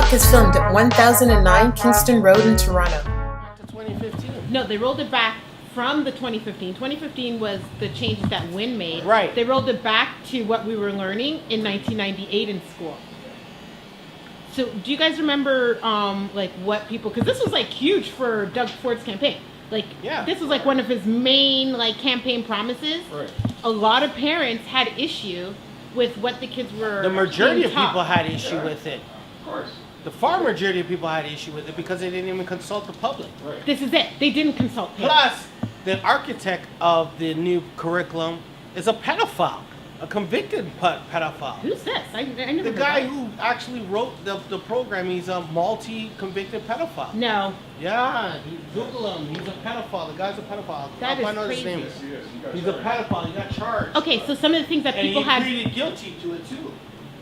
Talk is filmed at 1009 Kingston Road in Toronto. Back to 2015. No, they rolled it back from the 2015. 2015 was the changes that Wynn made. Right. They rolled it back to what we were learning in 1998 in school. So do you guys remember like what people, because this was like huge for Doug Ford's campaign. Like this was like one of his main like campaign promises. Right. A lot of parents had issue with what the kids were. The majority being of taught. people had issue with it. Of course. The far majority of people had issue with it because they didn't even consult the public. Right. This is it. They didn't consult parents. Plus, the architect of the new curriculum is a pedophile, a convicted pedophile. Who's this? I never The heard guy of who actually wrote the program, he's a multi-convicted pedophile. No. Yeah, Google him. He's a pedophile. The guy's a pedophile. That I'll find is out his crazy. name. Yes, he is. He got He's a charged. pedophile. He got charged. Okay, so some of the things that And people he had. pleaded guilty to it too.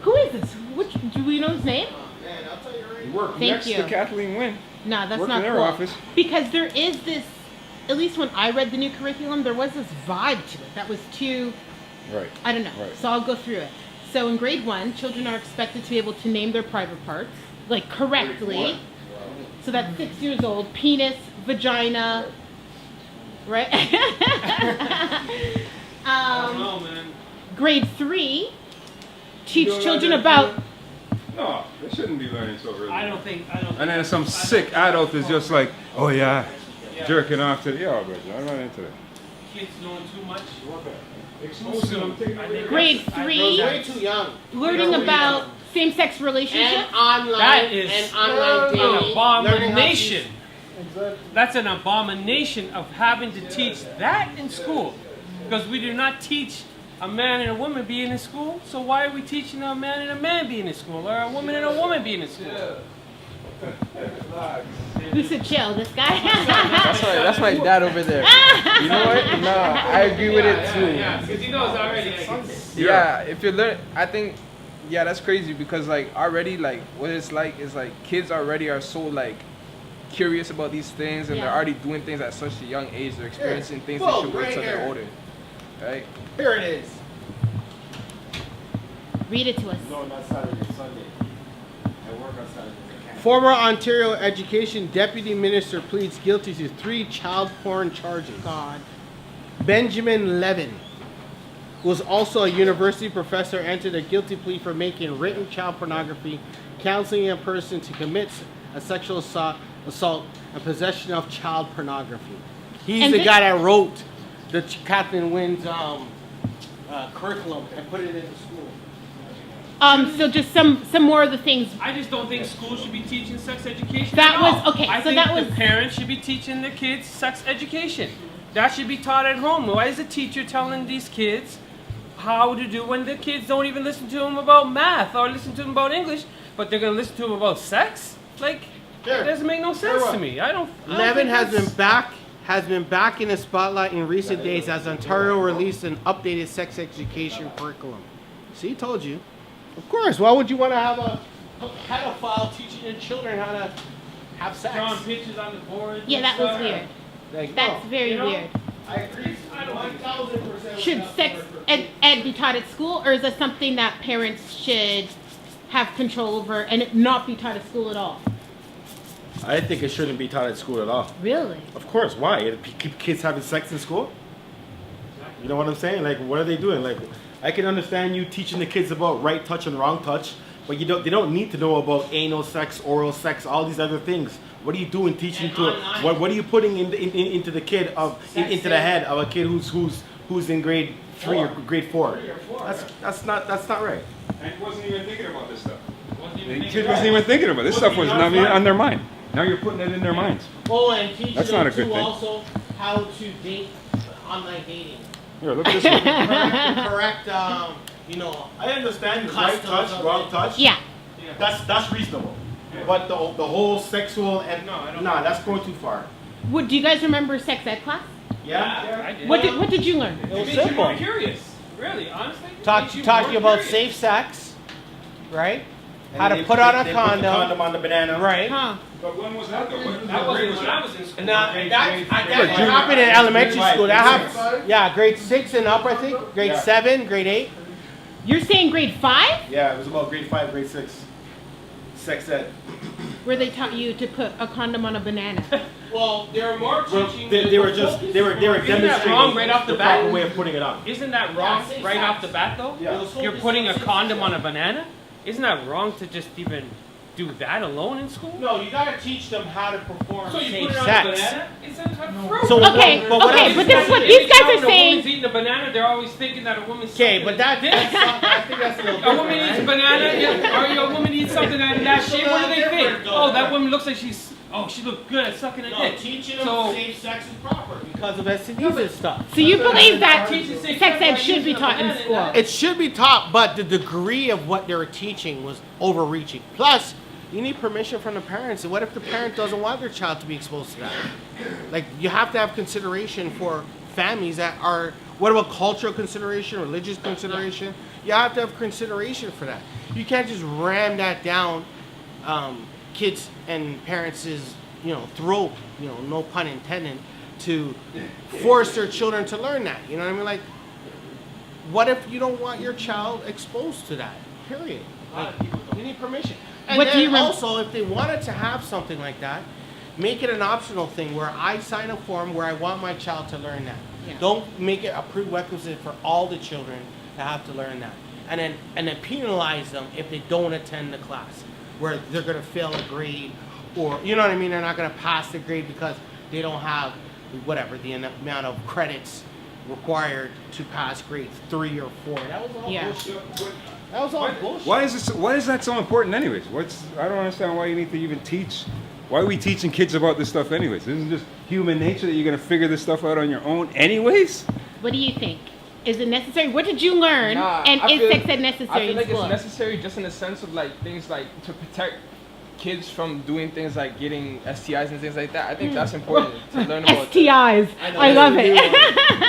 Who is this? Which do we know his name? Man, I'll tell you right He worked Thank next you. to Kathleen Wynne. Nah, that's Worked not in cool. her office. Because there is this. At least when I read the new curriculum, there was this vibe to it that was too. Right. I don't know. Right. So I'll go through it. So in grade 1, children are expected to be able to name their private parts like correctly. So that's 6 years old. Penis, vagina, right? Grade 3, teach You children know that- about. No, they shouldn't be learning so early. I don't think. And then some sick adult is just like, oh yeah, jerking off to the, yeah, but I'm not into that. Kids knowing too much. Exclusive, I'm taking away your Grade rights. 3, Way too young. learning about same-sex relationships. And online That is and online dating. an learning how to abomination. use- That's an abomination of having to teach that in school. Because we do not teach a man and a woman being in school. So why are we teaching a man and a man being in school? Or a woman and a woman being in school? Who said chill? This guy? That's my dad over there. You know what? No, I agree with it too. Because he knows already. Yeah, if you learn, I think, yeah, that's crazy because like already like what it's like is like kids already are so like curious about these things and they're Yeah. already doing things at such a young age. They're experiencing things they Whoa, should wait right till they're here. older, right? Here it is. Read it to us. No, not Saturday, Sunday. I work on Saturday. I can't. Former Ontario Education Deputy Minister pleads guilty to 3 child porn charges. God. Benjamin Levin, who was also a university professor, entered a guilty plea for making written child pornography, counseling a person to commit a sexual assault, and possession of child pornography. He's And the thi- guy that wrote the Kathleen Wynn's curriculum and put it into school. So just some more of the things. I just don't think schools should be teaching sex education. That at was- all. okay, I so think that was- the parents should be teaching their kids sex education. That should be taught at home. Why is the teacher telling these kids how to do when the kids don't even listen to them about math or listen to them about English, but they're gonna listen to them about sex? Like, Sure. it doesn't make no sense Sure. to me. I don't. Levin think has been back in the spotlight in recent days as Ontario released an updated sex education curriculum. See, told you. Of course. Why would you want to have a pedophile teaching your children how to have sex? drawing pictures on the board. Yeah, and that was stuff. weird. Like, That's no, very you know? weird. I agree. I don't think 1000%. Should sex ed be taught at school, or is that something that parents should have control over and it not be taught at school at all? I think it shouldn't be taught at school at all. Really? Of course, why? It keep kids having sex in school? You know what I'm saying? Like, what are they doing? Like, I can understand you teaching the kids about right touch and wrong touch, but they don't need to know about anal sex, oral sex, all these other things. What are you doing teaching And to online. what are you putting into the kid into the head of a kid who's in grade 3 or grade 4? That's not right. And he wasn't even thinking about this stuff. Wasn't even The thinking kid about wasn't it. even thinking about it. This stuff was not even on their mind. Now you're putting it in their minds. Oh, and teach That's them not a good too thing. also how to date online dating. Here, look at this one. Correct, you know. I understand right touch, wrong touch. Yeah. That's reasonable. But the whole sexual and No, I don't nah, think that's going too far. Do you guys remember sex ed class? Yeah. I did. What did you learn? It It was makes you simple. more curious. Really, honestly. It Talk makes you to more you about curious. safe sex, right? And How to they- put on a they put the condom, condom on the banana. right? Huh. But when was that though? That wasn't when I was in school. Now, Grade- that grade- that grade- happened in elementary grade school. five, That grade happened, yeah, grade 6 and up, I think. Grade Yeah. 7, grade 8. You're saying grade 5? Yeah, it was about grade 5, grade 6. sex ed. Where they taught you to put a condom on a banana. Well, they're more Well, teaching. they were demonstrating wrong right off the bat? proper way of putting it on. Isn't that wrong right off the bat though? Yeah. You're putting a condom on a banana? Isn't that wrong to just even do that alone in school? No, you gotta teach them how to perform So you safe put it on sex. a banana? It's some type of fruit. So Okay, what okay, I'm but saying- this is what Every these guys time are when a saying. woman's eating a banana, they're always thinking that a woman's Okay, sucking but a that, dick. that's not, I think that's a little A different, woman eats right? banana, or a woman eats something in that shape, what do they think? different, though. Oh, that woman looks like she's, oh, she looked good at sucking a No, dick. teaching them So, safe sex is proper because of STDs and stuff. So you believe that Teaching safe sex sex ed by should be using a taught in banana, school? It should be taught, but the degree of what they were teaching was overreaching. Plus, you need permission from the parents. And what if the parent doesn't want their child to be exposed to that? Like, you have to have consideration for families that are, what about cultural consideration, religious consideration? You have to have consideration for that. You can't just ram that down kids and parents' throat, no pun intended, to force their children to learn that. You know what I mean? Like, what if you don't want your child exposed to that? Period. Like, you need permission. And What do then you rem- also, if they wanted to have something like that, make it an optional thing where I sign a form where I want my child to learn that. Yeah. Don't make it a prerequisite for all the children to have to learn that. And then penalize them if they don't attend the class, where they're gonna fail a grade, or you know what I mean, they're not gonna pass the grade because they don't have whatever the amount of credits required to pass grades 3 or 4. That was all Yeah. bullshit. That was all bullshit. Why is that so important anyways? I don't understand why you need to even teach. Why are we teaching kids about this stuff anyways? Isn't it just human nature that you're gonna figure this stuff out on your own anyways? What do you think? Is it necessary? What did you learn? Nah, And I is feel- sex ed I necessary feel in like school? it's necessary just in the sense of like things like to protect kids from doing things like getting STIs and things like that. I think that's important to learn about. STIs. I love it.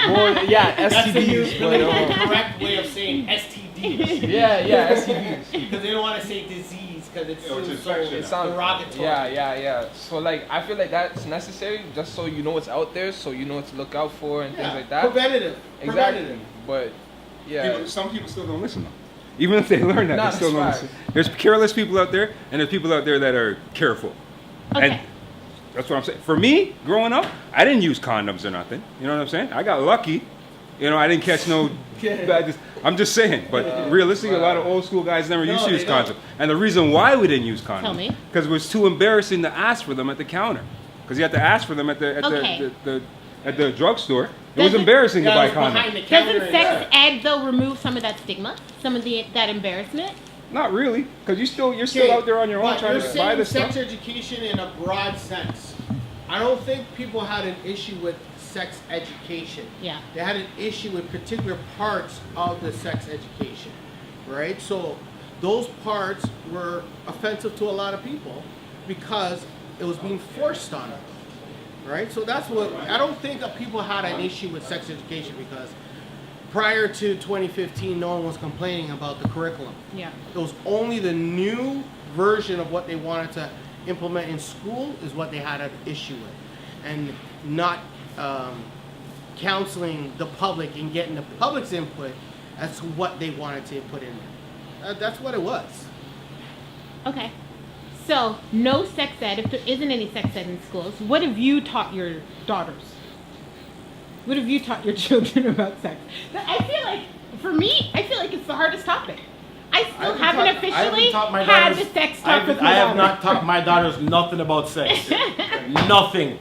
More, yeah, That's the new STDs. But, correct way of saying STDs. yeah, STDs. Because they don't want to say disease because it's Yeah, which is so infection. It sounds derogatory. Yeah. So like, I feel like that's necessary just so you know what's out there, so you know what to look out for and things like that. Preventative. Exactly. Preventative. But yeah, Some people still don't listen though. Even if they learn that, Nah, they still don't that's listen. There's careless people out there, and there's people out there that are careful. Okay. And that's what I'm saying. For me, growing up, I didn't use condoms or nothing. You know what I'm saying? I got lucky. I didn't catch no bad. I'm just saying. But realistically, a lot of old school guys never used to use condoms. And the reason why we didn't use condoms, Tell me. because it was too embarrassing to ask for them at the counter. Because you had to ask for them at the Okay. at the drugstore. It was Doesn't- embarrassing to Yeah, buy it was behind condoms. the counter. Doesn't sex ed though remove some of that stigma, some of that embarrassment? Not really, because you're still out there on your own But trying you're to buy saying this sex stuff. education in a broad sense. I don't think people had an issue with sex education. Yeah. They had an issue with particular parts of the sex education, right? So those parts were offensive to a lot of people because it was being forced on them, right? So that's what, I don't think that people had an issue with sex education because prior to 2015, no one was complaining about the curriculum. Yeah. It was only the new version of what they wanted to implement in school is what they had an issue with, and not counseling the public and getting the public's input as to what they wanted to put in there. That's what it was. Okay. So, no sex ed, if there isn't any sex ed in schools, what have you taught your daughters? What have you taught your children about sex? I feel like, for me, it's the hardest topic. I still haven't officially had the sex talk with my I have daughter. not taught my daughters nothing about sex. Nothing.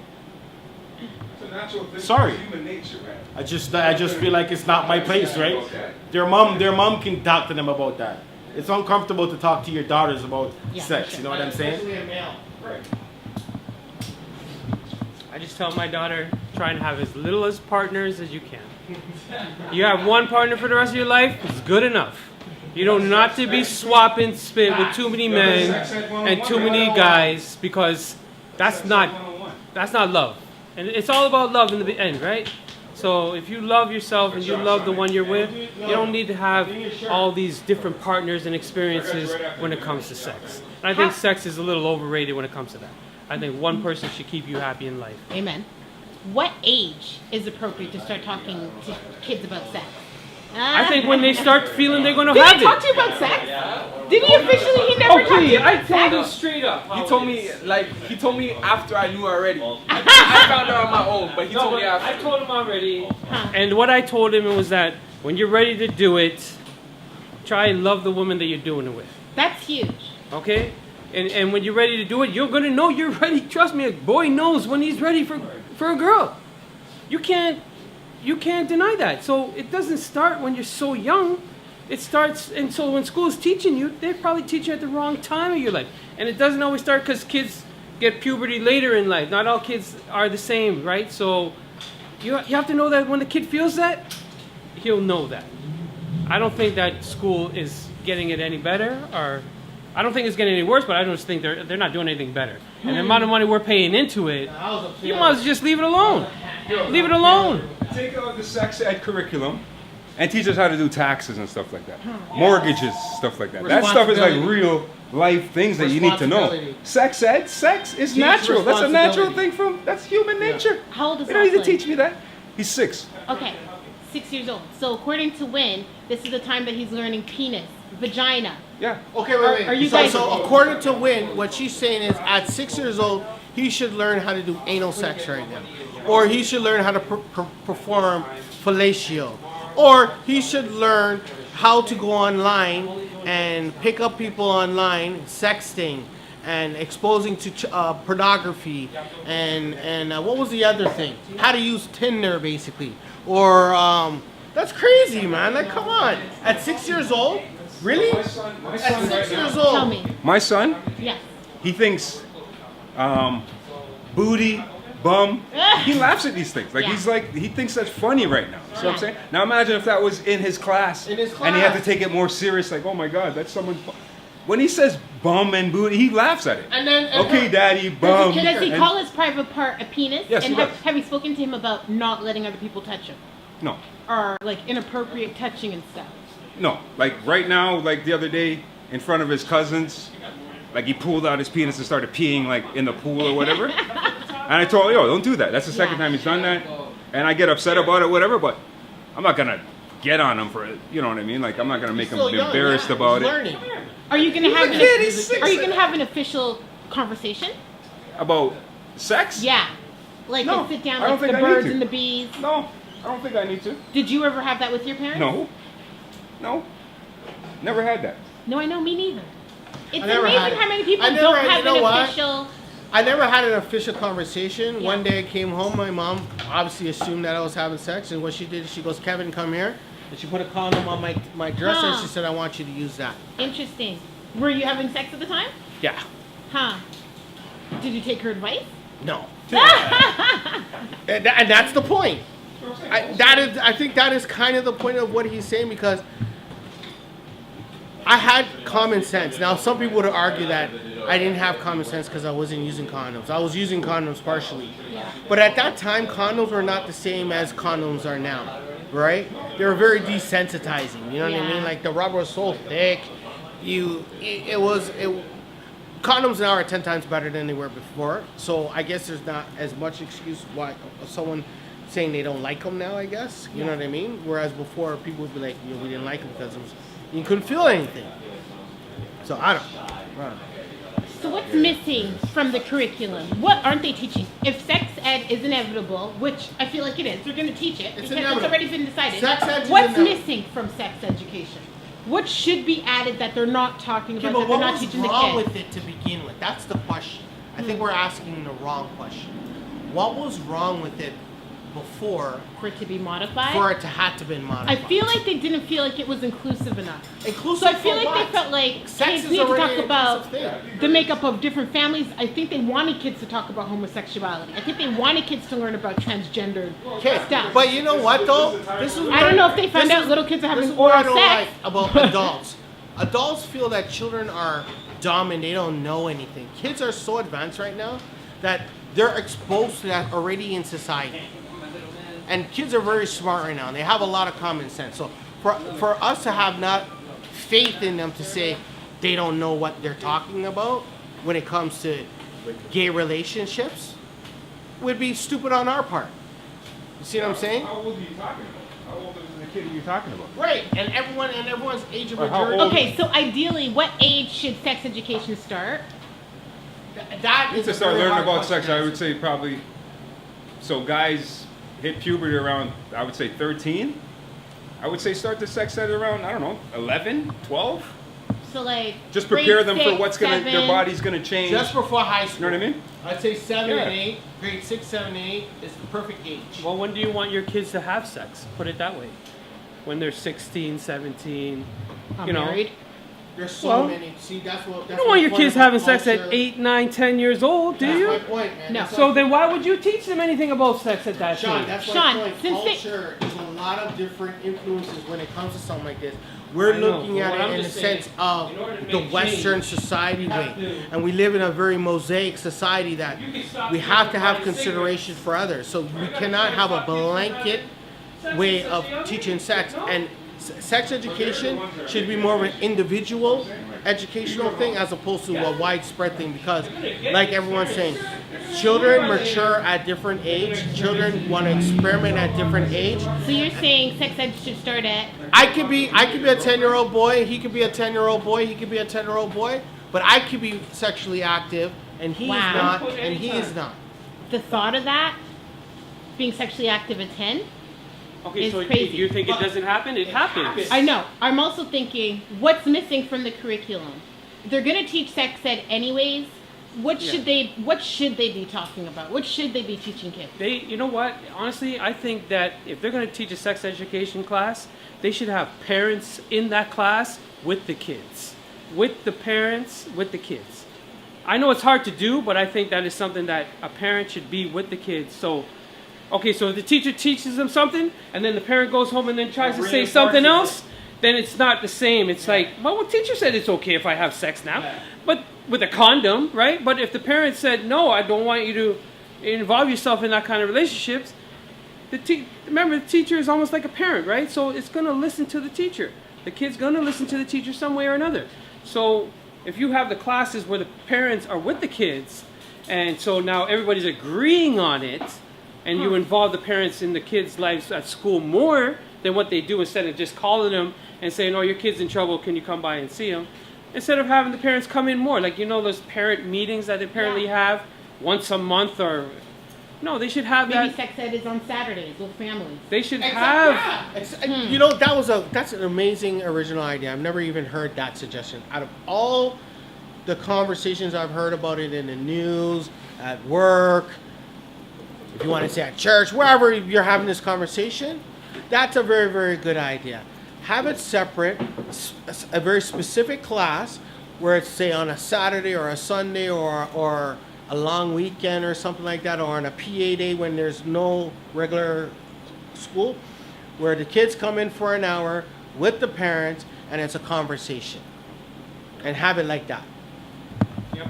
It's a natural thing. Sorry. It's human nature, man. I just feel like it's not my place, right? Their mom can talk to them about that. It's uncomfortable to talk to your daughters about Yeah, sex. for You know what I'm saying? Especially a male. Right. I just tell my daughter, try and have as little as partners as you can. You have one partner for the rest of your life, it's good enough. You don't not to be swapping spit with too many men and too many guys because that's not love. And it's all about love in the end, right? So if you love yourself and you love the one you're with, you don't need to have all these different partners and experiences when it comes to sex. And I think sex is a little overrated when it comes to that. I think one person should keep you happy in life. Amen. What age is appropriate to start talking to kids about sex? I think when they start feeling they're gonna Did have he talk it. to you about sex? Did he officially? He never talked to you Okay, I about told him sex? straight up. He told me he told me after I knew already. I found out on my own, but he No, told but me after. I told him already. Huh. And what I told him was that when you're ready to do it, try and love the woman that you're doing it with. That's huge. Okay? And when you're ready to do it, you're gonna know you're ready. Trust me, a boy knows when he's ready for a girl. You can't deny that. So it doesn't start when you're so young. It starts, and so when school's teaching you, they're probably teaching you at the wrong time of your life. And it doesn't always start because kids get puberty later in life. Not all kids are the same, right? So you have to know that when the kid feels that, he'll know that. I don't think that school is getting it any better, or I don't think it's getting any worse, but I just think they're not doing anything better. And the amount of money we're paying into it, you might as well just leave it alone. Leave it alone. Take out the sex ed curriculum and teach us how to do taxes and stuff like that. Mortgages, stuff like that. That stuff is like real life things that you need to know. Responsibility. Sex ed, sex is Teach natural. That's a natural responsibility. thing that's human nature. How old is You don't need to Lachlan? teach me that. He's 6. Okay, 6 years old. So according to Win, this is the time that he's learning penis, vagina. Yeah. Okay, wait. Are you so, guys- so according to Win, what she's saying is at 6 years old, he should learn how to do anal sex right now. Or he should learn how to perform fellatio. Or he should learn how to go online and pick up people online, sexting, and exposing to pornography, and what was the other thing? How to use Tinder, basically. Or that's crazy, man. Like, come on. At 6 years old, really? At 6 years old. Tell me. My son, Yes. he thinks booty, bum. He laughs at these things. Like Yeah. he's like he thinks that's funny right now. See what I'm Yeah. saying? Now imagine if that was in his class. In his And he had to class. take it more serious, like, oh my god, that's someone. When he says bum and booty, he laughs at it. And then Okay, daddy, bum. Does he And- call his private part a penis? Yes, and he does. have you spoken to him about not letting other people touch him? No. Or like inappropriate touching and stuff? No, like right now, like the other day, in front of his cousins, like he pulled out his penis and started peeing like in the pool or whatever. And I told him, yo, don't do that. That's the second Yeah. time he's done that. And I get upset about it, whatever, but I'm not gonna get on him for it. You know what I mean? Like I'm not gonna make him Still young, embarrassed yeah. about He's it. learning. Are you gonna have kid, he's Are you 6. gonna have an official conversation? About sex? Yeah. Like No, sit down I don't like the think I need birds to. and the bees. No, I don't think I need to. Did you ever have that with your parents? No. No. Never had that. No, I know, me neither. It's I never had amazing it. how many people I never don't had- have you know an what? official. I never had an official conversation. Yeah. One day I came home, my mom obviously assumed that I was having sex, and what she did, she goes, Kevin, come here. And she put a condom on my dresser, and Huh. she said, I want you to use that. Interesting. Were you having sex at the time? Yeah. Huh. Did you take her advice? No. And that's the point. I think that is kind of the point of what he's saying, because I had common sense. Now, some people would argue that I didn't have common sense because I wasn't using condoms. I was using condoms partially. But at that time, condoms were not the same as condoms are now, right? They were very desensitizing. You know what I Yeah. mean? Like the rubber was so thick. Condoms now are 10 times better than they were before. So I guess there's not as much excuse why someone saying they don't like them now, I guess. You know what I mean? Whereas before, people would be like, we didn't like them because you couldn't feel anything. So I don't know. So what's missing from the curriculum? What aren't they teaching? If sex ed is inevitable, which I feel like it is, they're going to teach it It's because inevitable. it's already been decided. Sex ed is What's inevitable. missing from sex education? What should be added that they're not talking Okay, about, but that they're what not was teaching the wrong kids? with it to begin with? That's the question. I think we're asking the wrong question. What was wrong with it before For it to be modified? for it to have to been I modified? feel like they didn't feel like it was inclusive enough. Inclusive So I feel for like what? they felt like Sex kids is need to already talk an about inclusive thing. the makeup of different families. I think they wanted kids to talk about homosexuality. I think they wanted kids to learn about transgender Okay, stuff. but you know what though? This is I don't know if they found out little kids are this having is what I oral don't sex. like about adults. Adults feel that children are dumb and they don't know anything. Kids are so advanced right now that they're exposed to that already in society. And kids are very smart right now. They have a lot of common sense. So for us to have not faith in them to say they don't know what they're talking about when it comes to gay relationships would be stupid on our part. You see what I'm saying? How old are you talking How old is the kid you're talking about? Right, and everyone's age of Or how maturity. old- Okay, so ideally, what age should sex education start? That is To a start very learning hard about question sex, to I would answer. say probably. So guys hit puberty around, I would say 13. I would say start the sex ed around, I don't know, 11, 12. So like Just grade prepare them for 6, what's gonna, their 7. body's gonna change. Just before high You school. know what I mean? I'd say 7 Yeah. and 8, grade 6, 7, 8 is the perfect age. Well, when do you want your kids to have sex? Put it that way. When they're 16, 17. I'm you know. married. There's so Well, many. See, that's what. You That's don't want my your point kids about having sex at culture. 8, 9, 10 years old, do That's you? my point, man. No. That's So why- then why would you teach them anything about sex at that Sean, age? that's my Sean, point. since they- Culture is a lot of different influences when it comes to something like this. We're I know, looking but at what it I'm in the just saying, sense of in order to the make Western change, society you way, have to- and we live in a very mosaic society that You can stop we have to have everybody consideration for others. So we cannot have a blanket way of teaching sex, and sex education should be more of an individual educational thing as opposed to a widespread thing, because like everyone's saying, children mature at different age, children want to experiment at different age. So you're saying sex ed should start at I could be a 10-year-old boy, he could be a 10-year-old boy, he could be a 10-year-old boy, but I could be sexually active and he Wow. is not, and he is not. the thought of that being sexually active at 10. Okay, It's so crazy. you think it doesn't happen? It happens. I know. I'm also thinking, what's missing from the curriculum? They're going to teach sex ed anyways. What should they be talking about? What should they be teaching kids? You know what? Honestly, I think that if they're going to teach a sex education class, they should have parents in that class with the kids. With the parents, with the kids. I know it's hard to do, but I think that is something that a parent should be with the kids. So, okay, so if the teacher teaches them something, and then the parent goes home and then tries to say something else, then it's not the same. It's like, well, teacher said it's okay if I have sex now, but with a condom, right? But if the parent said, no, I don't want you to involve yourself in that kind of relationships, remember, the teacher is almost like a parent, right? So it's going to listen to the teacher. The kid's going to listen to the teacher some way or another. So if you have the classes where the parents are with the kids, and so now everybody's agreeing on it, and you involve the parents in the kids' lives at school more than what they do, instead of just calling them and saying, oh, your kid's in trouble, can you come by and see him? Instead of having the parents come in more, like, you know, those parent meetings that they apparently have once a month, or no, they should have Maybe that. sex ed is on Saturdays with families. They should have. You know, that's an amazing original idea. I've never even heard that suggestion. Out of all the conversations I've heard about it in the news, at work, if you want to say at church, wherever you're having this conversation, that's a very, very good idea. Have it separate, a very specific class where it's, say, on a Saturday or a Sunday or a long weekend or something like that, or on a PA day when there's no regular school, where the kids come in for an hour with the parents and it's a conversation. And have it like that. Yep.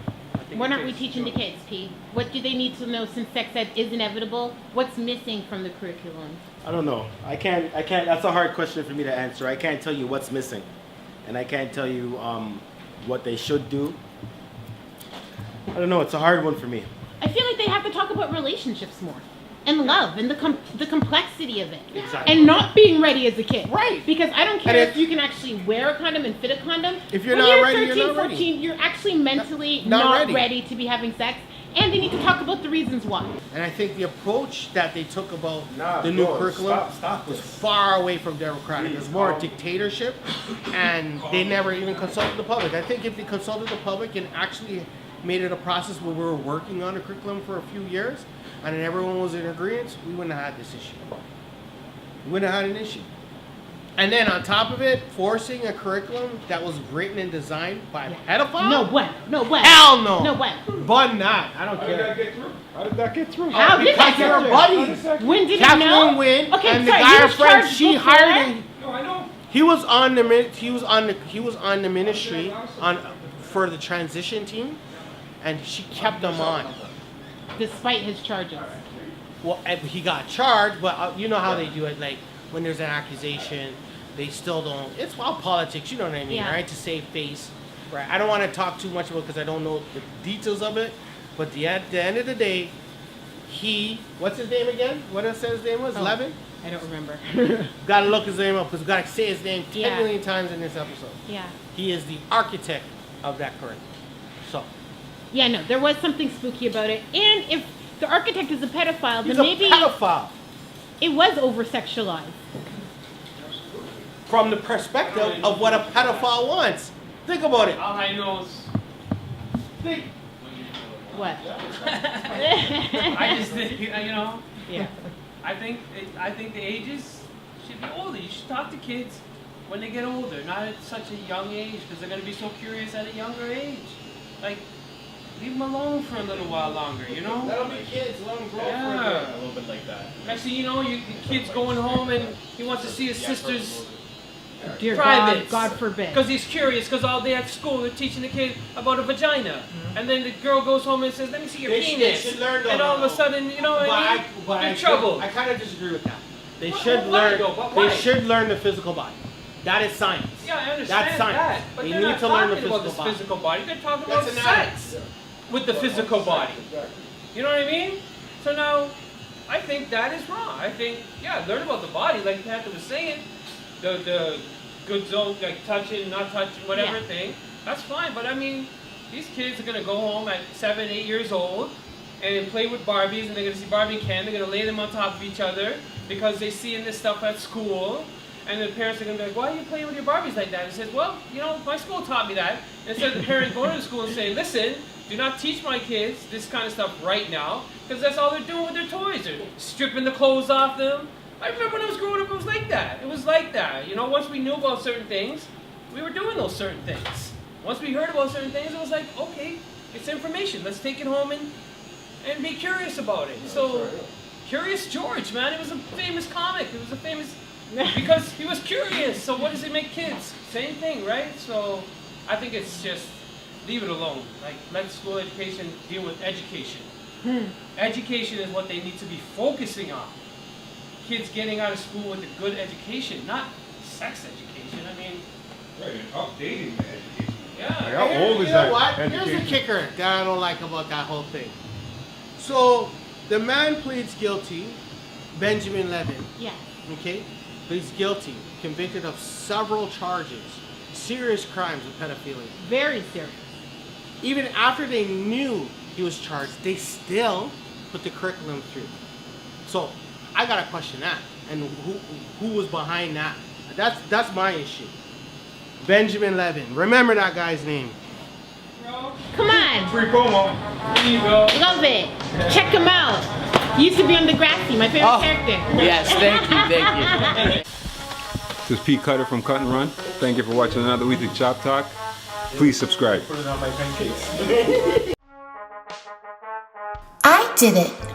What aren't we teaching the kids, P? What do they need to know since sex ed is inevitable? What's missing from the curriculum? I don't know. I can't. That's a hard question for me to answer. I can't tell you what's missing, and I can't tell you what they should do. I don't know. It's a hard one for me. I feel like they have to talk about relationships more. And love and the complexity of it. Exactly. And not being ready as a kid. Right. Because I don't care And if you can actually wear a condom and fit a condom. If you're when not you're ready, 13, you're not 14, ready. you're actually mentally Not not ready. ready to be having sex. And they need to talk about the reasons why. And I think the approach that they took about Nah, the new bro, curriculum stop was this. far away from democratic. It was more a dictatorship, and they never even consulted the public. I think if they consulted the public and actually made it a process where we were working on a curriculum for a few years, and then everyone was in agreement, we wouldn't have had this issue. We wouldn't have had an issue. And then on top of it, forcing a curriculum that was written and designed by a pedophile? No way. No way. Hell no. No way. But not. I don't How did that care. get through? How did that get through? How did that Because get they're through? buddies. When did Kathleen you know? Wynn Okay, and the sorry, guy he her was friend, charged she before? hired him. No, I know. He was on the ministry for the transition team, and she kept him on. Despite his charges. Well, and he got charged, but you know how they do it. Like when there's an accusation, they still don't. It's all politics, you know what I mean, Yeah. right? To save face, right? I don't want to talk too much about because I don't know the details of it. But at the end of the day, what's his name again? What did I say his name was? Oh. Levin? I don't remember. Gotta look his name up because we gotta say his name 10 Yeah. million times in this episode. Yeah. He is the architect of that curriculum. So, Yeah, no, there was something spooky about it. And if the architect is a pedophile, he's then a maybe pedophile it was over-sexualized. from the perspective of what a pedophile wants. Think about it. All I know is, Think. What? I just think, you know, Yeah. I think the ages should be older. You should talk to kids when they get older, not at such a young age, because they're going to be so curious at a younger age. Like, leave them alone for a little while longer, you know? Let them be kids. Let them grow Yeah. a little bit like that. Actually, you know, the kid's going home and he wants to see his sister's Dear privates. God forbid. Because he's curious, because all day at school they're teaching the kid about a vagina. And then the girl goes home and says, let me see your They should- penis. they should learn and though, all of a though. sudden, you know what I mean? You're trouble. I kind of disagree with that. They Why- should why learn. though? Why? They should learn the physical body. That is science. Yeah, I understand That's science. that. But They they're need not to learn the talking about physical this body. physical body. They're talking about That's anatomy. sex with the physical body. You know what I mean? So now, I think that is wrong. I think, yeah, learn about the body, like Panther was saying. The good zone, like touching, not touching, whatever Yeah. thing. That's fine. But I mean, these kids are gonna go home at 7, 8 years old and play with Barbies, and they're gonna see Barbie and Ken. They're gonna lay them on top of each other because they see in this stuff at school. And the parents are gonna be like, "Why are you playing with your Barbies like that?" And he says, "Well, you know, my school taught me that." And instead of the parent going to the school and saying, "Listen, do not teach my kids this kind of stuff right now," because that's all they're doing with their toys. They're stripping the clothes off them. I remember when I was growing up, it was like that. It was like that. You know, once we knew about certain things, we were doing those certain things. Once we heard about certain things, it was like, okay, it's information. Let's take it home and be curious about it. So, Curious George, man, it was a famous comic. It was a famous, because he was curious. So what does it make kids? Same thing, right? So I think it's just, leave it alone. Like, let school education deal with education. Education is what they need to be focusing on. Kids getting out of school with a good education, not sex education. I mean, Right, and updating the education. yeah. How old is You know that what? Here's the education? kicker that I don't like about that whole thing. So, the man pleads guilty, Benjamin Levin, Yeah. okay? Pleads guilty, convicted of several charges, serious crimes of pedophilia. Very serious. Even after they knew he was charged, they still put the curriculum through. So, I gotta question that, and who was behind that? That's my issue. Benjamin Levin. Remember that guy's name. Come on. Free promo. There you go. Love it. Check him out. Used to be on Degrassi, my favorite character. Yes, thank you. This is Pete Cutter from Cut and Run. Thank you for watching another weekly Chop Talk. Please subscribe. Put it on my pancakes. I did it.